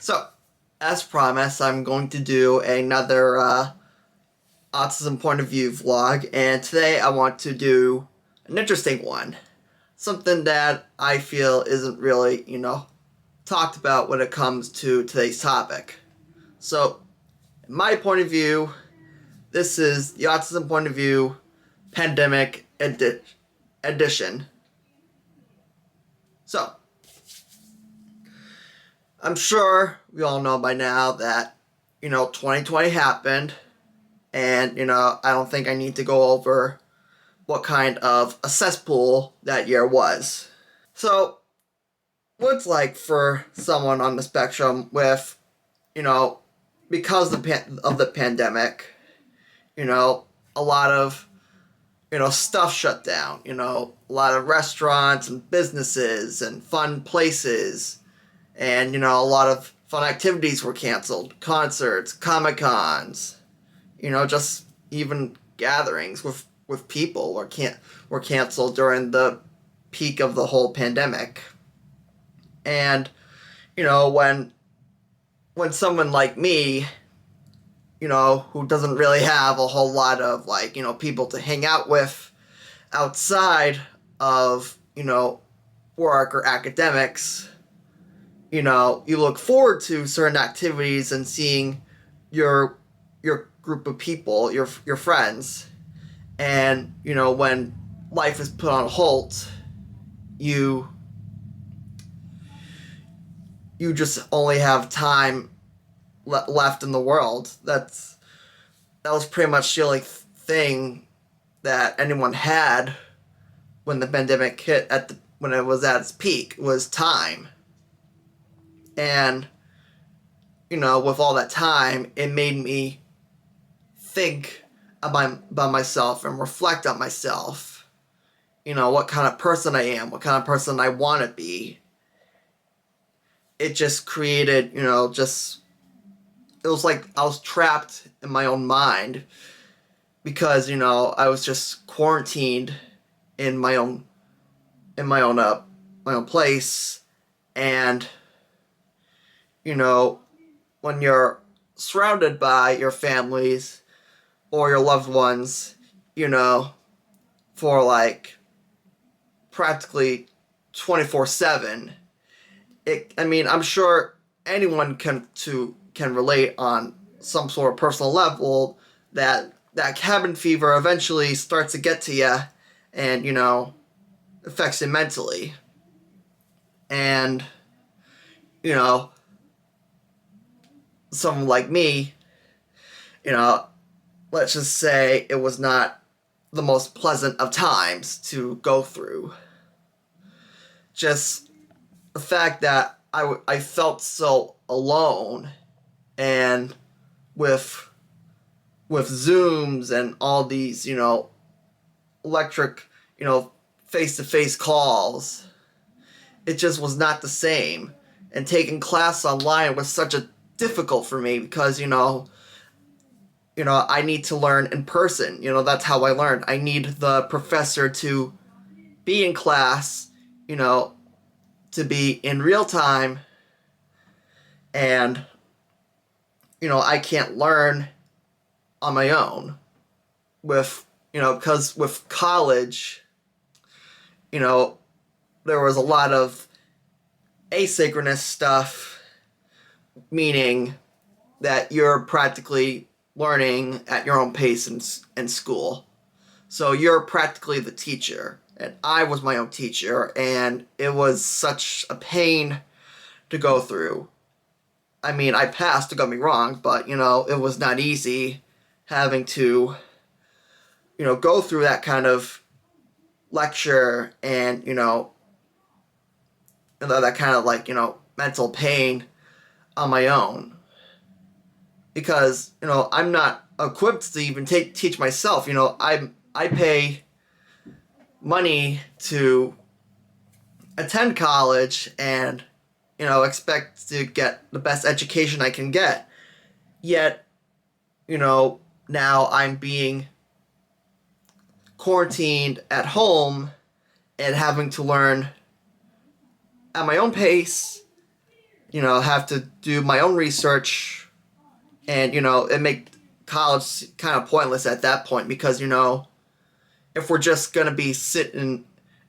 So, as promised, I'm going to do another autism point of view vlog, and today I want to do an interesting one. Something that I feel isn't really, talked about when it comes to today's topic. So, in my point of view, this is the autism point of view pandemic edition. So, I'm sure we all know by now that, 2020 happened, and, I don't think I need to go over what kind of a cesspool that year was. So, what's like for someone on the spectrum with, because of the pandemic, a lot of, stuff shut down, a lot of restaurants and businesses and fun places, and, a lot of fun activities were canceled, concerts, Comic-Cons, just even gatherings with people were canceled during the peak of the whole pandemic. And, when someone like me, who doesn't really have a whole lot of, people to hang out with outside of, work or academics, you look forward to certain activities and seeing your group of people, your friends, and, when life is put on hold, you just only have time left in the world. That was pretty much the only thing that anyone had when the pandemic hit when it was at its peak, was time. And, with all that time, it made me think about myself and reflect on myself. What kind of person I am, what kind of person I want to be. It just created, it was like I was trapped in my own mind because, I was just quarantined in my own place. And, when you're surrounded by your families or your loved ones, for like practically 24/7, I'm sure anyone can relate on some sort of personal level that cabin fever eventually starts to get to you and, affects you mentally. And, someone like me, let's just say it was not the most pleasant of times to go through. Just the fact that I felt so alone, and with Zooms and all these, electric, face-to-face calls, it just was not the same. And taking class online was such a difficult for me because, I need to learn in person. That's how I learn. I need the professor to be in class, to be in real time, and, I can't learn on my own because with college, there was a lot of asynchronous stuff, meaning that you're practically learning at your own pace in school. So you're practically the teacher, and I was my own teacher, and it was such a pain to go through. I passed, don't get me wrong, but, it was not easy having to, go through that kind of lecture and, that kind of, mental pain on my own. Because, I'm not equipped to even teach myself. I pay money to attend college and, expect to get the best education I can get. Yet, now I'm being quarantined at home and having to learn at my own pace have to do my own research, and it make college kind of pointless at that point because if we're just gonna be sitting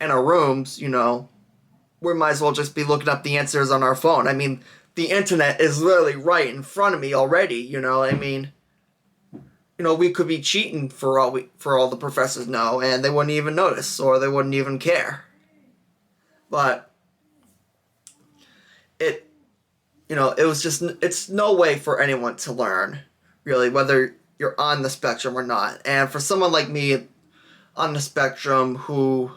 in our rooms, we might as well just be looking up the answers on our phone. I mean, the internet is literally right in front of me already. I mean, we could be cheating for all the professors know, and they wouldn't even notice or they wouldn't even care. But it, it was just it's no way for anyone to learn, really, whether you're on the spectrum or not. And for someone like me on the spectrum who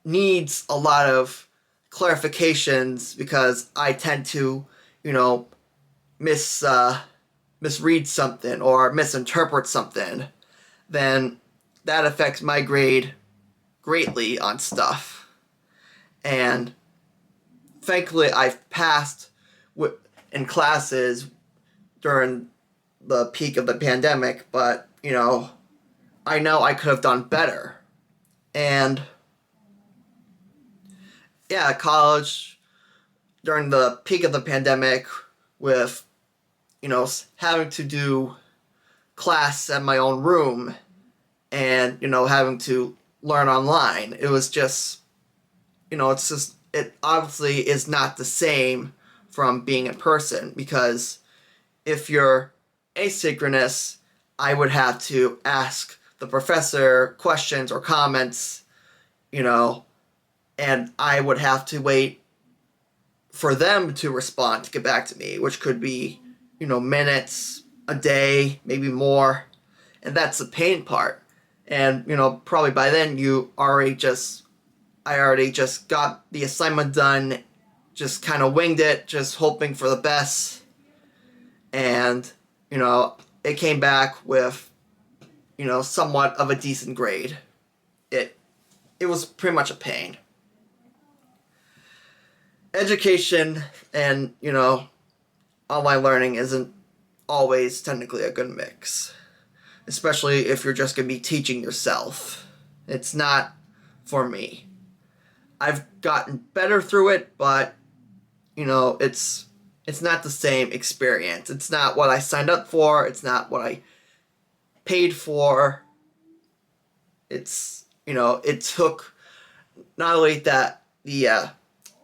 needs a lot of clarifications because I tend to, you know, misread something or misinterpret something, then that affects my grade greatly on stuff. And thankfully, I've passed in classes during the peak of the pandemic, but I know I could have done better. And yeah, college during the peak of the pandemic with having to do class at my own room and having to learn online, it was just it obviously is not the same from being in person, because if you're asynchronous, I would have to ask the professor questions or comments, and I would have to wait for them to respond to get back to me, which could be, minutes, a day, maybe more. And that's the pain part. And, probably by then I already just got the assignment done, just kind of winged it, just hoping for the best. And, it came back with, somewhat of a decent grade. It was pretty much a pain. Education and, online learning isn't always technically a good mix, especially if you're just going to be teaching yourself. It's not for me. I've gotten better through it, but it's not the same experience. It's not what I signed up for. It's not what I paid for. It's it took not only the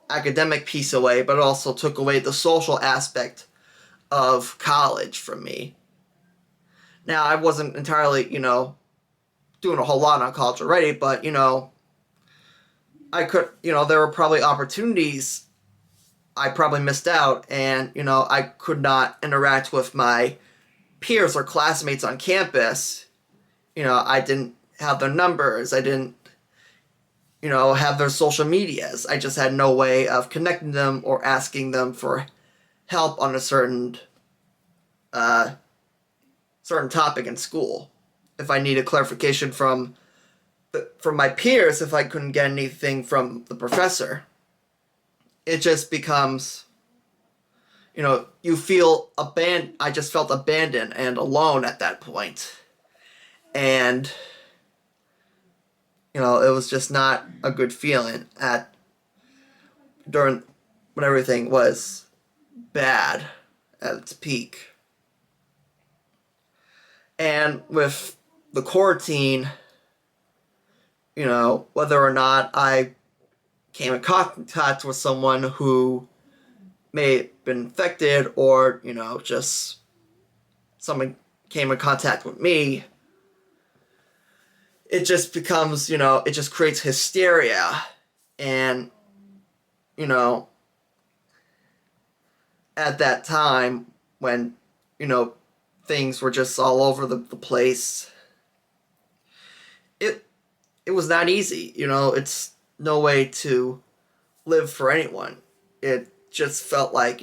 academic piece away, but it also took away the social aspect of college from me. Now, I wasn't entirely, doing a whole lot on college already, but, I could, there were probably opportunities I probably missed out, and, I could not interact with my peers or classmates on campus. I didn't have their numbers. I didn't, have their social medias. I just had no way of connecting them or asking them for help on a certain topic in school. If I needed clarification from my peers, if I couldn't get anything from the professor, it just becomes, you feel abandoned. I just felt abandoned and alone at that point. And, it was just not a good feeling during when everything was bad at its peak. And with the quarantine, whether or not I came in contact with someone who may have been infected, or, just someone came in contact with me, it just becomes, it just creates hysteria. And, at that time when, things were just all over the place, it was not easy. It's no way to live for anyone. It just felt like,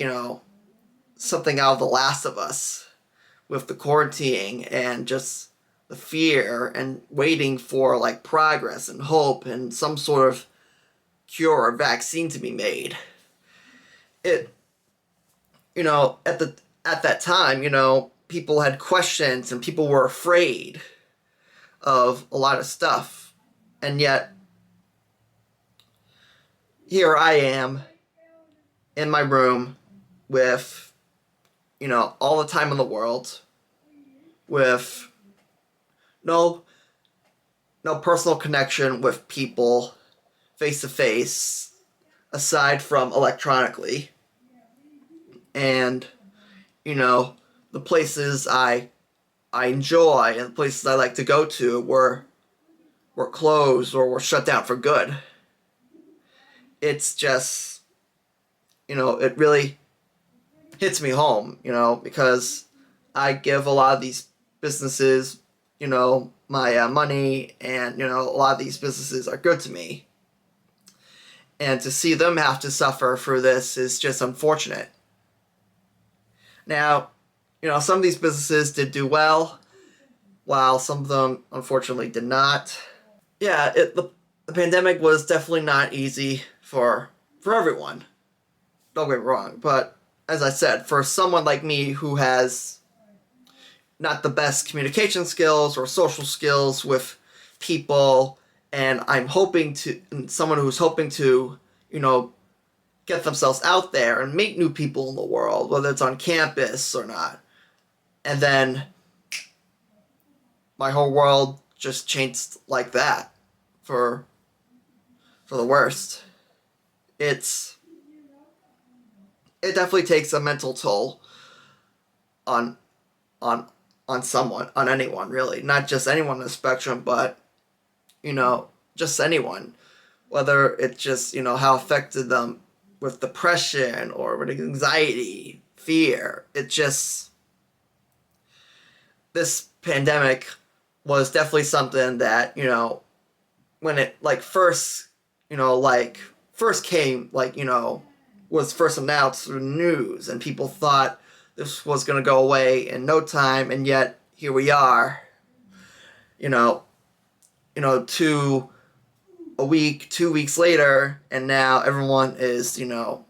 something out of The Last of Us, with the quarantining and just the fear and waiting for like progress and hope and some sort of cure or vaccine to be made. It, at that time, people had questions and people were afraid of a lot of stuff. And yet, here I am in my room with, all the time in the world, with no personal connection with people face to face aside from electronically. And, the places I enjoy and the places I like to go to were closed or were shut down for good. It's just, it really hits me home, because I give a lot of these businesses, my money, and, a lot of these businesses are good to me. And to see them have to suffer for this is just unfortunate. Now, some of these businesses did do well, while some of them unfortunately did not. Yeah, the pandemic was definitely not easy for everyone. Don't get me wrong, but as I said, for someone like me who has not the best communication skills or social skills with people, and someone who's hoping to, get themselves out there and meet new people in the world, whether it's on campus or not. And then my whole world just changed like that for the worst. It definitely takes a mental toll on on on anyone really, not just anyone on the spectrum, but just anyone, whether it's just how affected them with depression or with anxiety, fear. This pandemic was definitely something that when it first came, was first announced through the news, and people thought this was going to go away in no time, and yet here we are, you know, to a week, 2 weeks later, and now everyone is, now,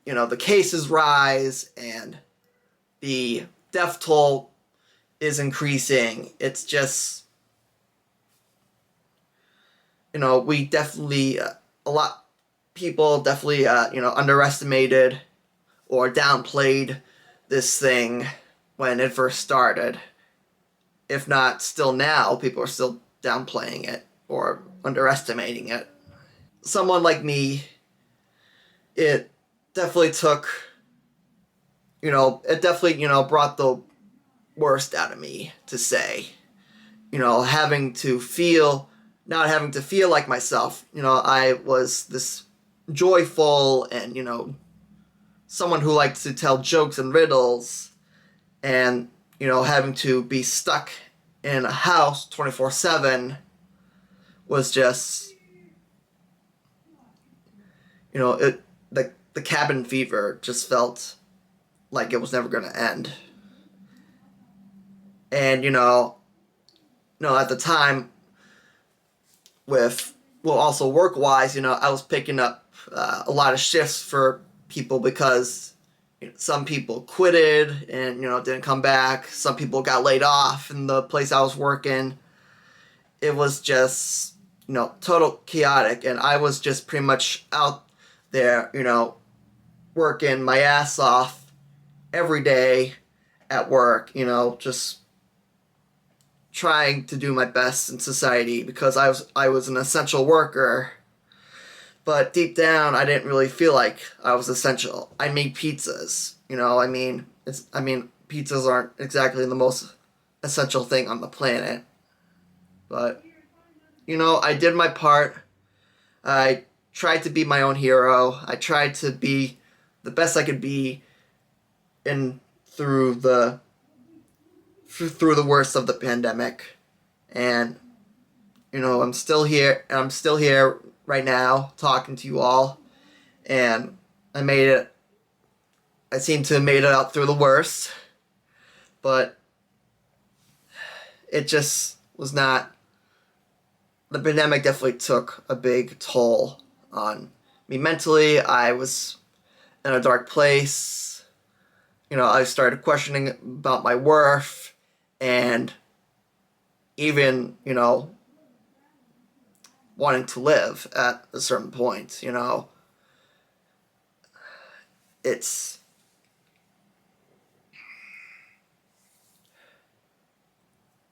the cases rise and the death toll is increasing. It's just, we definitely, a lot, people definitely, underestimated or downplayed this thing when it first started. If not, still now, people are still downplaying it or underestimating it. Someone like me, it definitely took, it definitely, brought the worst out of me to say. Not having to feel like myself. I was this joyful and, someone who liked to tell jokes and riddles, and, having to be stuck in a house 24/7 was just, the cabin fever just felt like it was never going to end. And, at the time, also work-wise, I was picking up a lot of shifts for people because some people quitted and, didn't come back. Some people got laid off in the place I was working. It was just, total chaotic, and I was just pretty much out there, working my ass off every day at work, just trying to do my best in society because I was an essential worker. But deep down, I didn't really feel like I was essential. I made pizzas, pizzas aren't exactly the most essential thing on the planet. But, I did my part. I tried to be my own hero. I tried to be the best I could be in through the worst of the pandemic. And, I'm still here, and I'm still here right now talking to you all. And I seem to have made it out through the worst. But it just was not. The pandemic definitely took a big toll on me mentally. I was in a dark place. I started questioning about my worth, and even, wanting to live at a certain point, it's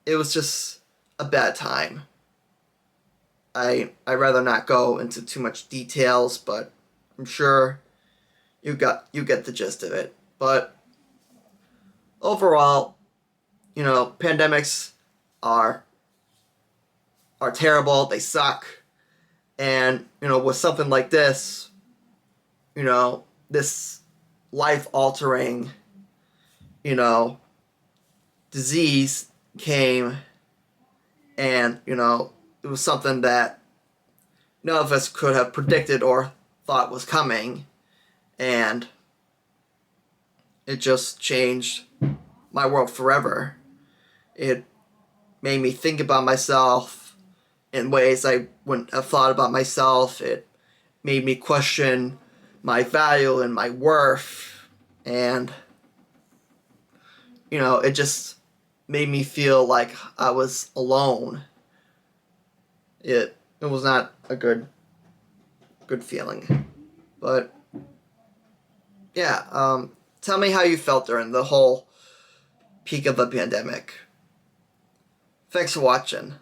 it was just a bad time. I'd rather not go into too much details, but I'm sure you get the gist of it. But overall, pandemics are are terrible. They suck. And with something like this, this life altering, you know, disease came, and it was something that none of us could have predicted or thought was coming, and it just changed my world forever. It made me think about myself in ways I wouldn't have thought about myself. It made me question my value and my worth, and it just made me feel like I was alone. It was not a good feeling. But yeah, tell me how you felt during the whole peak of the pandemic. Thanks for watching.